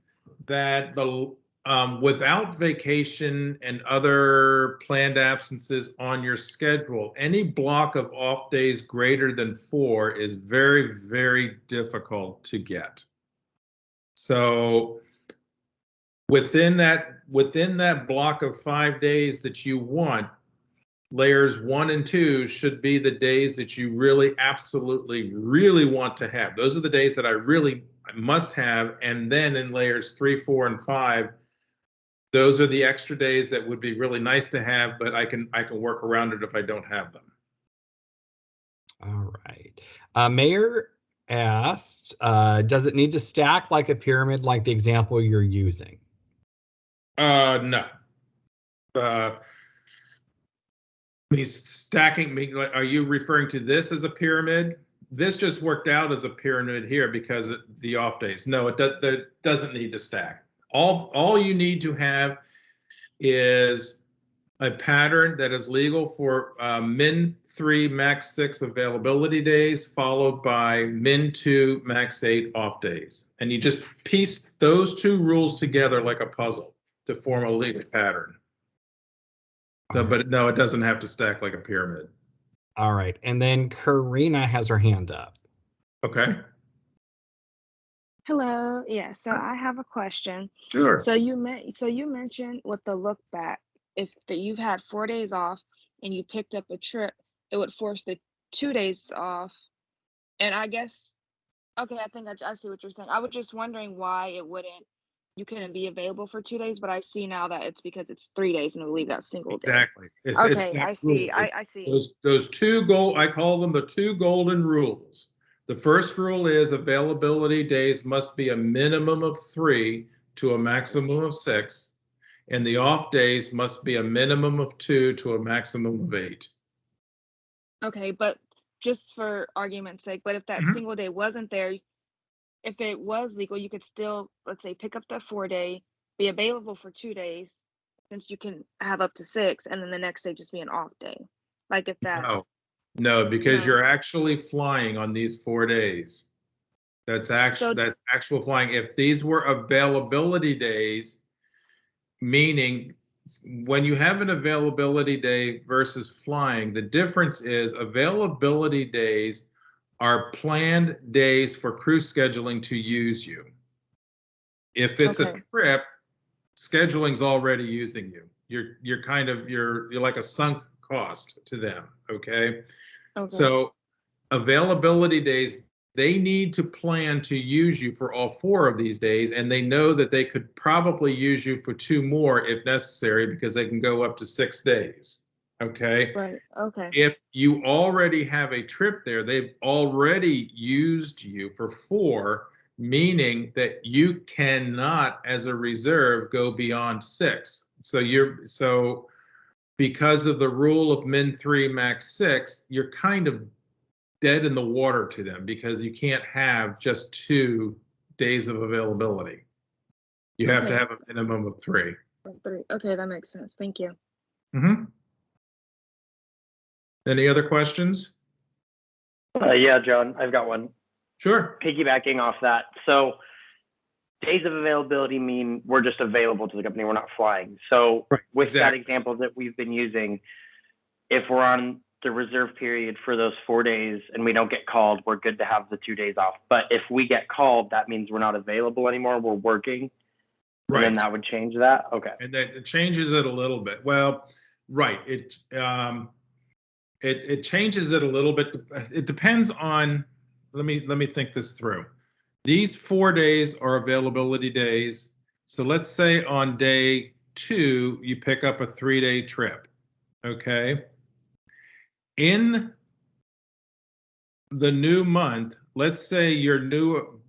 that without vacation and other planned absences on your schedule, any block of off days greater than 4 is very, very difficult to get. So within that block of 5 days that you want, layers 1 and 2 should be the days that you really absolutely really want to have. Those are the days that I really must have. And then in layers 3, 4, and 5, those are the extra days that would be really nice to have, but I can work around it if I don't have them. All right. Mayor asked, does it need to stack like a pyramid like the example you're using? No. Stacking, are you referring to this as a pyramid? This just worked out as a pyramid here because of the off days. No, it doesn't need to stack. All you need to have is a pattern that is legal for min 3, max 6 availability days, followed by min 2, max 8 off days. And you just piece those 2 rules together like a puzzle to form a legal pattern. So, but no, it doesn't have to stack like a pyramid. All right. And then Karina has her hand up. Okay, Hello. Yeah, so I have a question. sure. So you mentioned with the look back, if that you've had 4 days off and you picked up a trip, it would force the 2 days off. And I guess okay, I think I see what you're saying. I was just wondering why you couldn't be available for 2 days, but I see now that it's because it's 3 days and it'll leave that single day. Exactly. It's Okay, that I see. rule. I see. Those I call them the two golden rules. The first rule is availability days must be a minimum of 3 to a maximum of 6, and the off days must be a minimum of 2 to a maximum of 8. Okay, but just for argument's sake, but if that Mhm. single day wasn't there, if it was legal, you could still, let's say, pick up that 4 day, be available for 2 days, since you can have up to 6, and then the next day just be an off day. Like if that, No, no, because no. you're actually flying on these 4 days. That's So, actual flying. If these were availability days, meaning when you have an availability day versus flying, the difference is availability days are planned days for crew scheduling to use you. If it's a okay, trip, scheduling's already using you. You're like a sunk cost to them, okay? okay, So availability days, they need to plan to use you for all 4 of these days, and they know that they could probably use you for 2 more if necessary because they can go up to 6 days. Okay. right, okay, If you already have a trip there, they've already used you for 4, meaning that you cannot, as a reserve, go beyond 6. So because of the rule of min 3 max 6, you're kind of dead in the water to them because you can't have just 2 days of availability. You have to okay, have a minimum of 3. 3. Okay, that makes sense. Thank you. Mm-hmm. Any other questions? Yeah, John, I've got one. Sure. Piggybacking off that. So days of availability mean we're just available to the company. We're not flying. So Right, with that exactly. example that we've been using, if we're on the reserve period for those 4 days and we don't get called, we're good to have the 2 days off. But if we get called, that means we're not available anymore. We're working. And then Right. that would change that. Okay. And that it changes it a little bit. Well, right. It changes it a little bit. It depends on, let me think this through. These 4 days are availability days. So let's say on day 2, you pick up a 3-day trip. Okay. In the new month, let's say your new,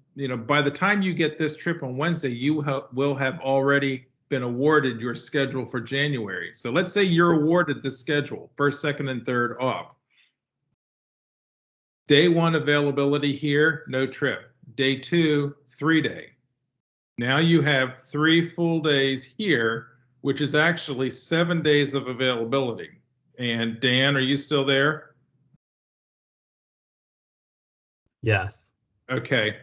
by the time you get this trip on Wednesday, you will have already been awarded your schedule for January. So let's say you're awarded the schedule, 1st, 2nd, and 3rd off. Day 1 availability here, no trip. Day 2, 3-day. Now you have 3 full days here, which is actually 7 days of availability. And Dan, are you still there? Yes. Okay.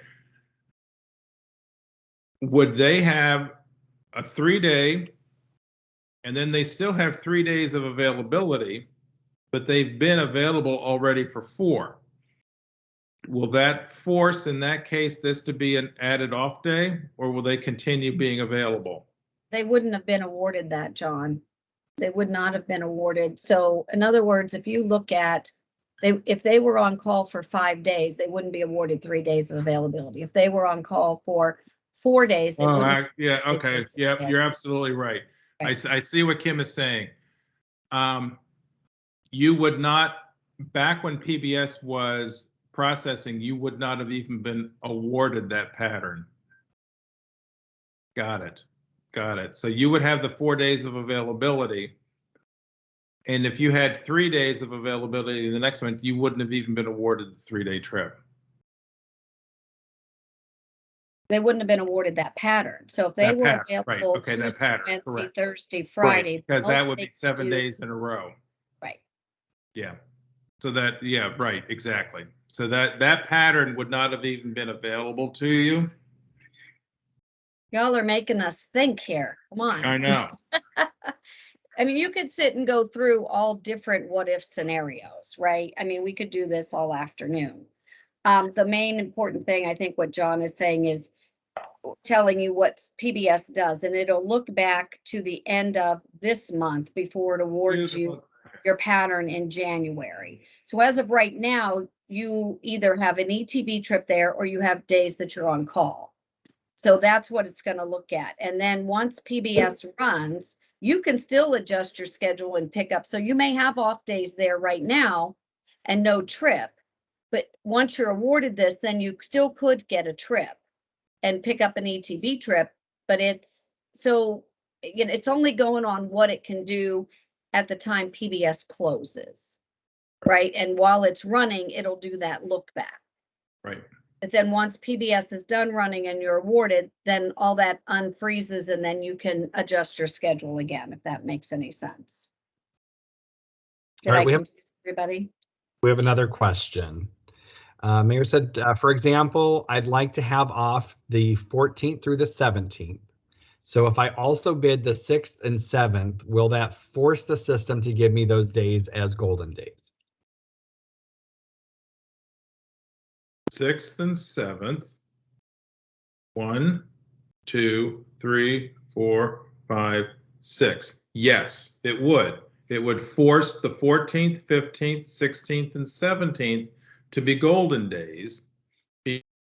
Would they have a 3-day and then they still have 3 days of availability, but they've been available already for 4? Will that force, in that case, this to be an added off day, or will they continue being available? They wouldn't have been awarded that, John. They would not have been awarded. So in other words, if you look at, if they were on call for 5 days, they wouldn't be awarded 3 days of availability. If they were on call for 4 days, they wouldn't. Yeah, be okay. 3 days of Yep, you're availability. absolutely right. Right. I see what Kim is saying. You would not, back when PBS was processing, you would not have even been awarded that pattern. Got it. Got it. So you would have the 4 days of availability. And if you had 3 days of availability the next month, you wouldn't have even been awarded the 3-day trip. They wouldn't have been awarded that pattern. So if they That were pattern, right? available Okay, that Tuesday, pattern, Wednesday, correct. Thursday, Right, Friday, because that most would they be could 7 do- days in a row. Right. Yeah. So that, yeah, right, exactly. So that pattern would not have even been available to you. Y'all are making us think here. Come on. I know. I mean, you could sit and go through all different what if scenarios, right? I mean, we could do this all afternoon. The main important thing, I think what John is saying is telling you what PBS does, and it'll look back to the end of this month before it awards you your pattern in January. So as of right now, you either have an ETB trip there or you have days that you're on call. So that's what it's going to look at. And then once PBS runs, you can still adjust your schedule and pick up. So you may have off days there right now and no trip. But once you're awarded this, then you still could get a trip and pick up an ETB trip. But it's so, you know, it's only going on what it can do at the time PBS closes, right? And while it's running, it'll do that look back. Right. But then once PBS is done running and you're awarded, then all that unfreezes and then you can adjust your schedule again, if that makes any sense. Did All right, I we have- confuse everybody? We have another question. Mayor said, for example, I'd like to have off the 14th through the 17th. So if I also bid the 6th and 7th, will that force the system to give me those days as golden days? 6th and 7th. 1, 2, 3, 4, 5, 6. Yes, it would. It would force the 14th, 15th, 16th, and 17th to be golden days,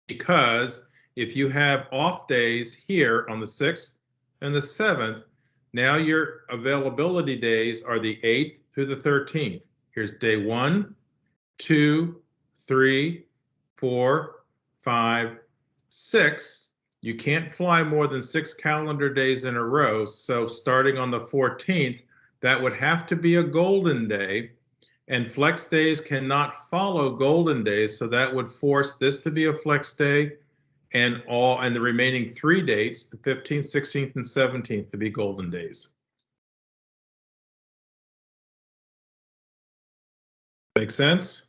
because if you have off days here on the 6th and the 7th, now your availability days are the 8th through the 13th. Here's day 1, 2, 3, 4, 5, 6. You can't fly more than 6 calendar days in a row. So starting on the 14th, that would have to be a golden day, and flex days cannot follow golden days. So that would force this to be a flex day, and the remaining 3 dates, the 15th, 16th, and 17th, to be golden days. Make sense?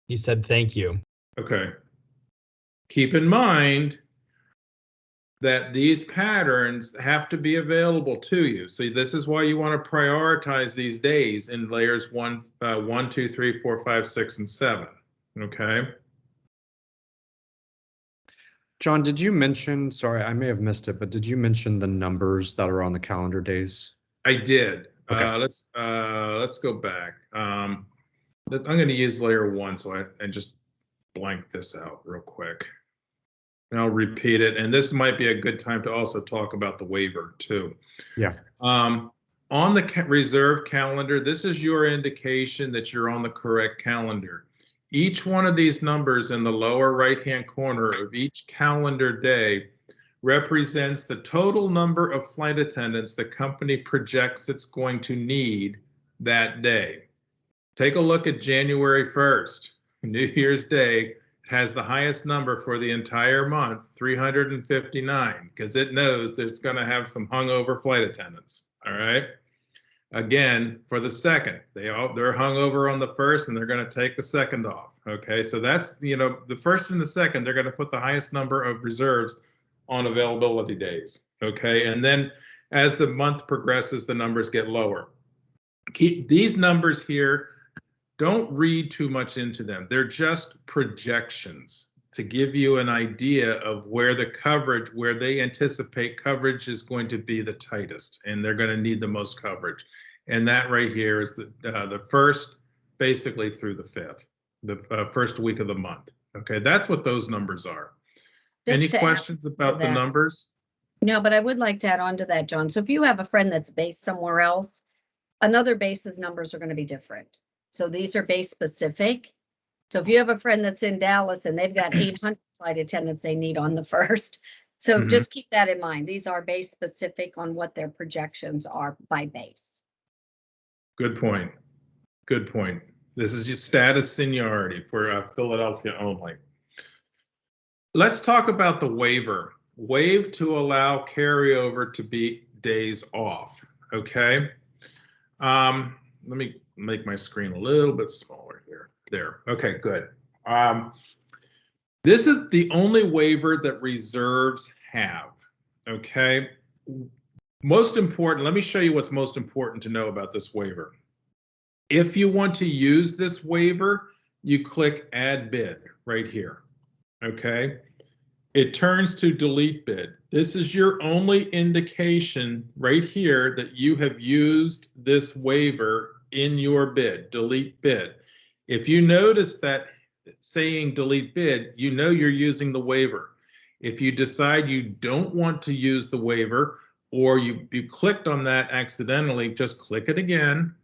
He said, thank you. Okay. Keep in mind that these patterns have to be available to you. So this is why you want to prioritize these days in layers 1, 2, 3, 4, 5, 6, and 7. Okay. John, did you mention, sorry, I may have missed it, but did you mention the numbers that are on the calendar days? I did. Okay. Let's go back. I'm going to use layer 1, so I just blank this out real quick. And I'll repeat it. And this might be a good time to also talk about the waiver too. Yeah. On the reserve calendar, this is your indication that you're on the correct calendar. Each one of these numbers in the lower right-hand corner of each calendar day represents the total number of flight attendants the company projects it's going to need that day. Take a look at January 1st, New Year's Day. Has the highest number for the entire month, 359, because it knows there's going to have some hungover flight attendants. All right. Again, for the second, they're hungover on the 1st, and they're going to take the 2nd off. Okay, so that's, you know, the 1st and the 2nd, they're going to put the highest number of reserves on availability days. Okay, and then as the month progresses, the numbers get lower. Keep these numbers here. Don't read too much into them. They're just projections to give you an idea of where the coverage, where they anticipate coverage is going to be the tightest, and they're going to need the most coverage. And that right here is the 1st, basically through the 5th, the first week of the month. Okay, that's what those numbers are. Any questions about the numbers? No, but I would like to add on to that, John. So if you have a friend that's based somewhere else, another base's numbers are going to be different. So these are base specific. So if you have a friend that's in Dallas and they've got 800 flight attendants they need on the 1st. So just keep that in mind. These are base specific on what their projections are by base. Good point. Good point. This is just status seniority for Philadelphia only. Let's talk about the waiver. Waive to allow carryover to be days off. Okay. Let me make my screen a little bit smaller here. There. Okay, good. This is the only waiver that reserves have. Okay. Most important, let me show you what's most important to know about this waiver. If you want to use this waiver, you click Add Bid right here, okay? It turns to Delete Bid. This is your only indication right here that you have used this waiver in your bid, Delete Bid. If you notice that saying Delete Bid, you know you're using the waiver. If you decide you don't want to use the waiver, or you clicked on that accidentally, just click it again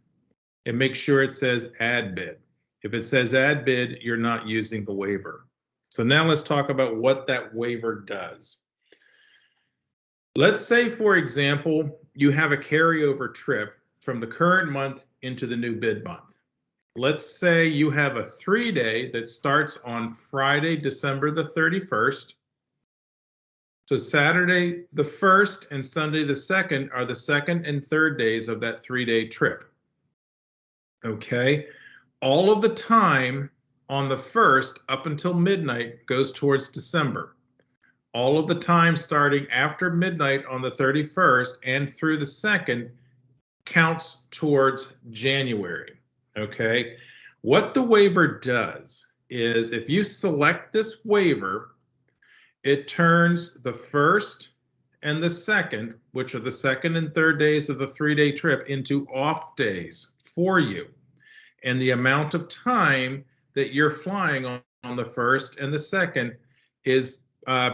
and make sure it says Add Bid. If it says Add Bid, you're not using the waiver. So now let's talk about what that waiver does. Let's say, for example, you have a carryover trip from the current month into the new bid month. Let's say you have a 3-day that starts on Friday, December the 31st. So Saturday the 1st and Sunday the 2nd are the second and third days of that 3-day trip. Okay, all of the time on the 1st up until midnight goes towards December. All of the time starting after midnight on the 31st and through the 2nd counts towards January. Okay, what the waiver does is if you select this waiver, it turns the 1st and the 2nd, which are the 2nd and 3rd days of the 3-day trip, into off days for you. And the amount of time that you're flying on the 1st and the 2nd is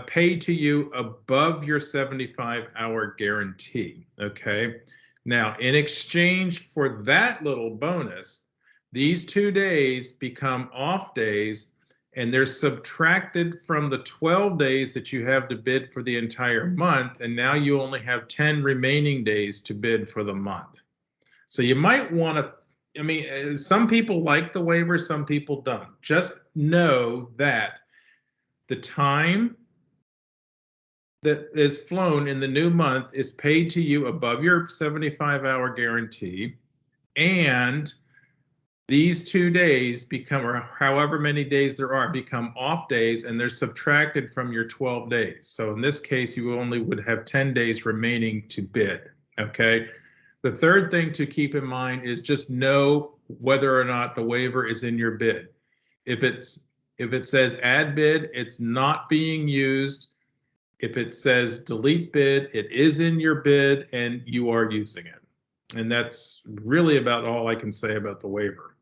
paid to you above your 75-hour guarantee. Okay. Now, in exchange for that little bonus, these 2 days become off days, and they're subtracted from the 12 days that you have to bid for the entire month. And now you only have 10 remaining days to bid for the month. So you might want to, I mean, some people like the waiver, some people don't. Just know that the time that is flown in the new month is paid to you above your 75-hour guarantee, and these 2 days become, or however many days there are, become off days, and they're subtracted from your 12 days. So in this case, you only would have 10 days remaining to bid. Okay. The third thing to keep in mind is just know whether or not the waiver is in your bid. If it says Add Bid, it's not being used. If it says Delete Bid, it is in your bid and you are using it. And that's really about all I can say about the waiver.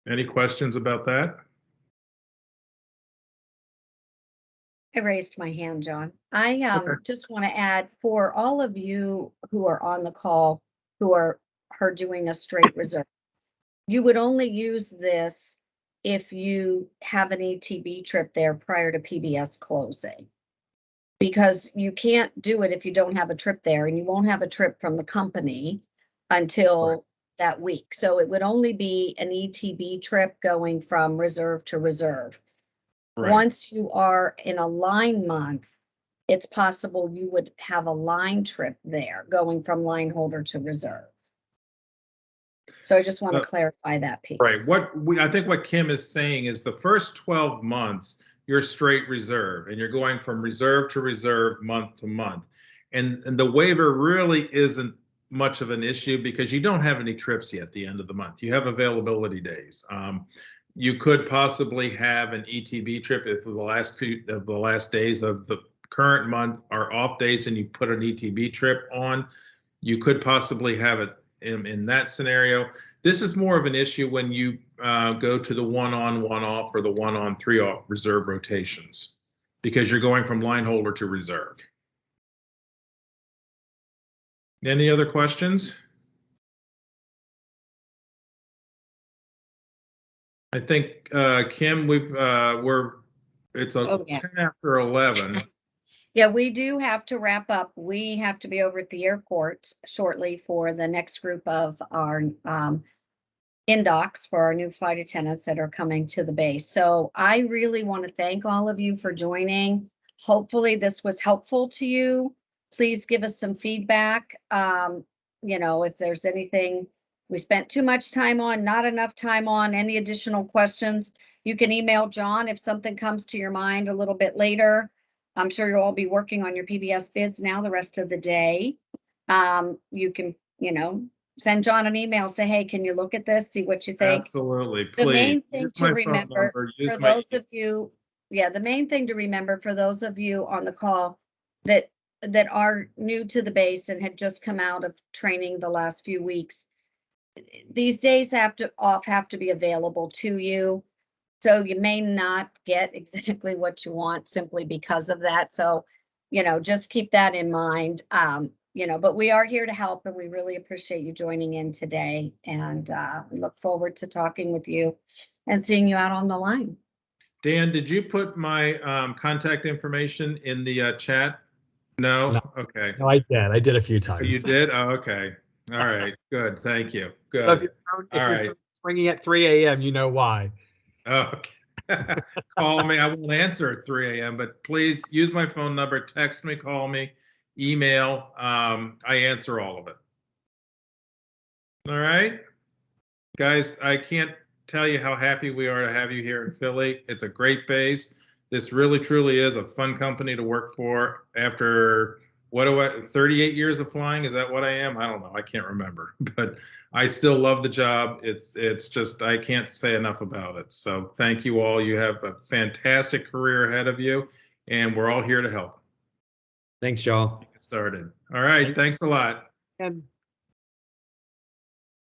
Any questions about that? I raised my hand, John. I Okay. just want to add, for all of you who are on the call who are doing a straight reserve, you would only use this if you have an ATB trip there prior to PBS closing. Because you can't do it if you don't have a trip there, and you won't have a trip from the company until that week. So it would only be an ETB trip going from reserve to reserve. Right. Once you are in a line month, it's possible you would have a line trip there going from line holder to reserve. So I just want to clarify that piece. Right. I think what Kim is saying is the first 12 months, you're straight reserve, and you're going from reserve to reserve month to month. And the waiver really isn't much of an issue because you don't have any trips yet at the end of the month. You have availability days. You could possibly have an ETB trip if the last days of the current month are off days and you put an ETB trip on. You could possibly have it in that scenario. This is more of an issue when you go to the 1-on, 1-off, or the 1-on, 3-off reserve rotations, because you're going from line holder to reserve. Any other questions? I think Kim, it's 10 after 11. Yeah, we do have to wrap up. We have to be over at the airport shortly for the next group of our in-docs for our new flight attendants that are coming to the base. So I really want to thank all of you for joining. Hopefully this was helpful to you. Please give us some feedback. If there's anything we spent too much time on, not enough time on, any additional questions, you can email John if something comes to your mind a little bit later. I'm sure you'll all be working on your PBS bids now the rest of the day. You can, send John an email, say, hey, can you look at this, see what you think? Absolutely, The please. main thing Use to my phone remember number, use for my those of you, the main thing to remember for those of you on the call that are new to the base and had just come out of training the last few weeks, these days have to be available to you. So you may not get exactly what you want simply because of that. So, just keep that in mind. But we are here to help, and we really appreciate you joining in today. And we look forward to talking with you and seeing you out on the line. Dan, did you put my contact information in the chat? No? No. Okay. No, I did a few Oh, times. you did? Oh, okay. All right. Good. Thank you. So if Good. your All phone's right. ringing at 3 a.m., you know why. Okay. Call me. I won't answer at 3 a.m., but please use my phone number, text me, call me, email. I answer all of it. All right. Guys, I can't tell you how happy we are to have you here in Philly. It's a great base. This really, truly is a fun company to work for. After 38 years of flying? Is that what I am? I don't know. I can't remember, but I still love the job. It's just, I can't say enough about it. So thank you all. You have a fantastic career ahead of you, and we're all here to help. Thanks, y'all. Get started. All right. Thanks a lot. And